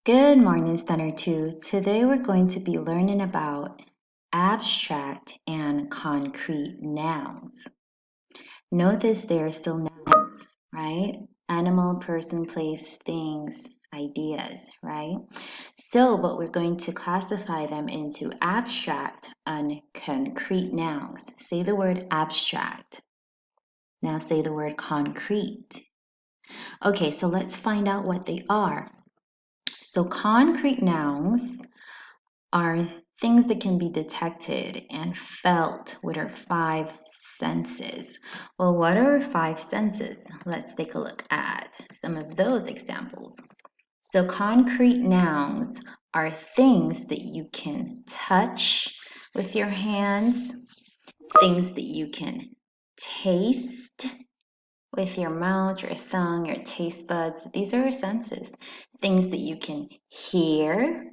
Good morning, Standard 2. Today we're going to be learning about abstract and concrete nouns. Notice they are still nouns, right? Animal, person, place, things, ideas, right? But we're going to classify them into abstract and concrete nouns. Say the word abstract. Now say the word concrete. Okay, so let's find out what they are. So concrete nouns are things that can be detected and felt with our five senses. Well, what are our five senses? Let's take a look at some of those examples. So concrete nouns are things that you can touch with your hands, things that you can taste with your mouth, your tongue, your taste buds. These are our senses. Things that you can hear,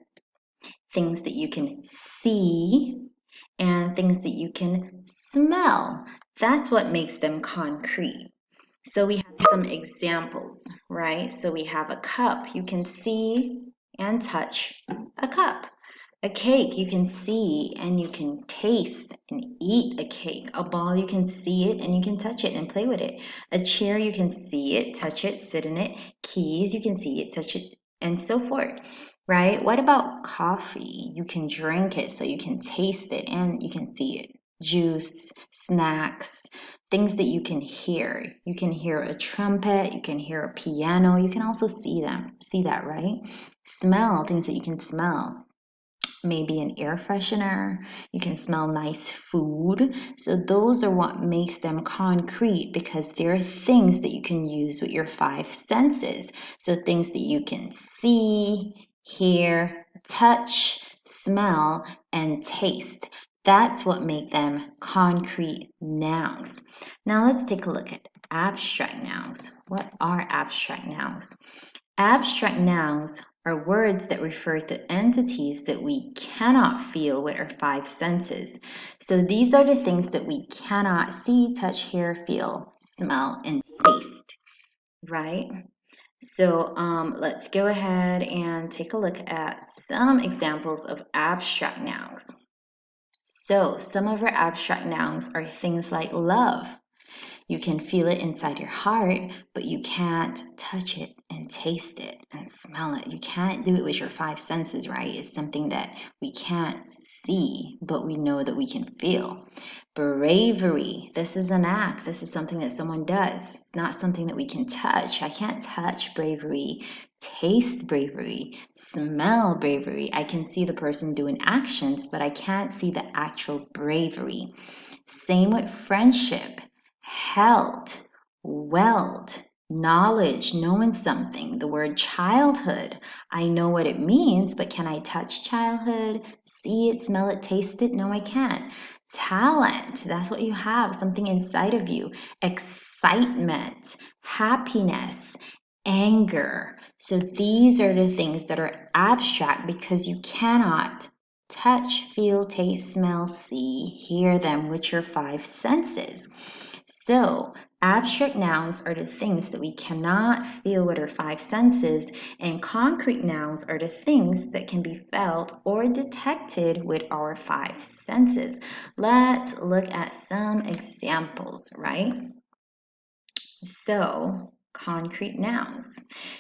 things that you can see, and things that you can smell. That's what makes them concrete. So we have some examples, right? So we have a cup. You can see and touch a cup. A cake, you can see and you can taste and eat a cake. A ball, you can see it and you can touch it and play with it. A chair, you can see it, touch it, sit in it. Keys, you can see it, touch it, and so forth, right? What about coffee? You can drink it, so you can taste it and you can see it. Juice, snacks, things that you can hear. You can hear a trumpet, you can hear a piano, you can also see that, right? Smell, things that you can smell. Maybe an air freshener, you can smell nice food. So those are what makes them concrete, because they're things that you can use with your five senses. So things that you can see, hear, touch, smell, and taste. That's what make them concrete nouns. Now let's take a look at abstract nouns. What are abstract nouns? Abstract nouns are words that refer to entities that we cannot feel with our five senses. So these are the things that we cannot see, touch, hear, feel, smell, and taste, right? So let's go ahead and take a look at some examples of abstract nouns. So some of our abstract nouns are things like love. You can feel it inside your heart, but you can't touch it and taste it and smell it. You can't do it with your five senses, right? It's something that we can't see, but we know that we can feel. Bravery. This is an act. This is something that someone does. It's not something that we can touch. I can't touch bravery, taste bravery, smell bravery. I can see the person doing actions, but I can't see the actual bravery. Same with friendship. Health, wealth, knowledge, knowing something. The word childhood, I know what it means, but can I touch childhood, see it, smell it, taste it? No, I can't. Talent, that's what you have, something inside of you. Excitement, happiness, anger. So these are the things that are abstract because you cannot touch, feel, taste, smell, see, hear them with your five senses. So, abstract nouns are the things that we cannot feel with our five senses, and concrete nouns are the things that can be felt or detected with our five senses. Let's look at some examples, right? So, concrete nouns.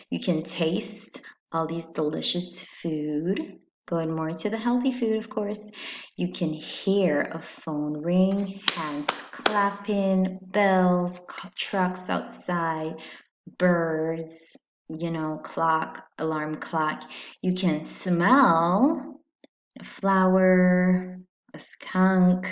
You can taste all these delicious food. Going more to the healthy food, of course. You can hear a phone ring, hands clapping, bells, trucks outside, birds, clock, alarm clock. You can smell a flower, a skunk,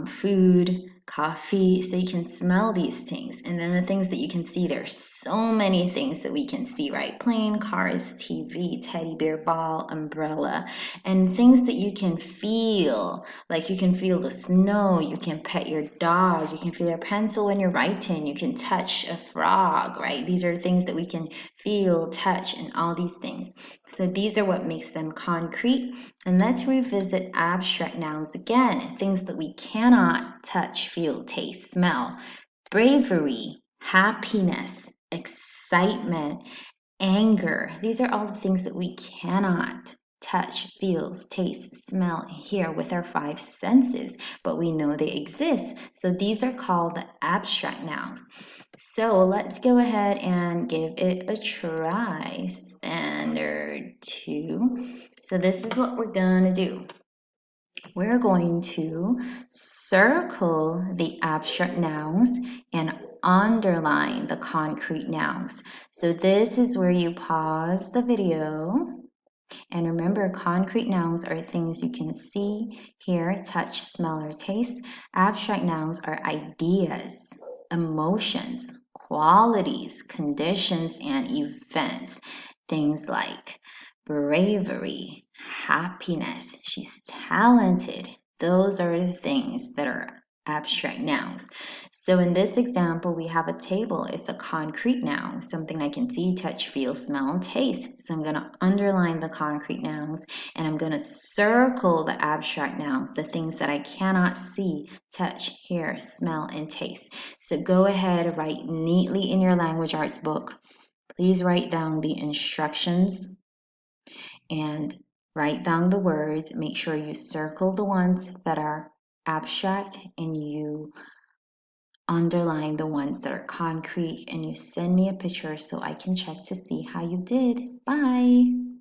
food, coffee, so you can smell these things. And then the things that you can see, there's so many things that we can see, right? Plane, cars, TV, teddy bear, ball, umbrella, and things that you can feel, like you can feel the snow, you can pet your dog, you can feel your pencil when you're writing, you can touch a frog, right? These are things that we can feel, touch, and all these things. So these are what makes them concrete. And let's revisit abstract nouns again, things that we cannot touch, feel, taste, smell. Bravery, happiness, excitement, anger. These are all the things that we cannot touch, feel, taste, smell, hear with our five senses, but we know they exist. So these are called abstract nouns. So let's go ahead and give it a try. Standard 2. So this is what we're gonna do. We're going to circle the abstract nouns and underline the concrete nouns. So this is where you pause the video. And remember, concrete nouns are things you can see, hear, touch, smell, or taste. Abstract nouns are ideas, emotions, qualities, conditions, and events. Things like bravery, happiness, she's talented. Those are the things that are abstract nouns. So in this example, we have a table. It's a concrete noun, something I can see, touch, feel, smell, and taste. So I'm going to underline the concrete nouns and I'm going to circle the abstract nouns, the things that I cannot see, touch, hear, smell, and taste. So go ahead, write neatly in your language arts book. Please write down the instructions and write down the words. Make sure you circle the ones that are abstract and you underline the ones that are concrete, and you send me a picture so I can check to see how you did. Bye.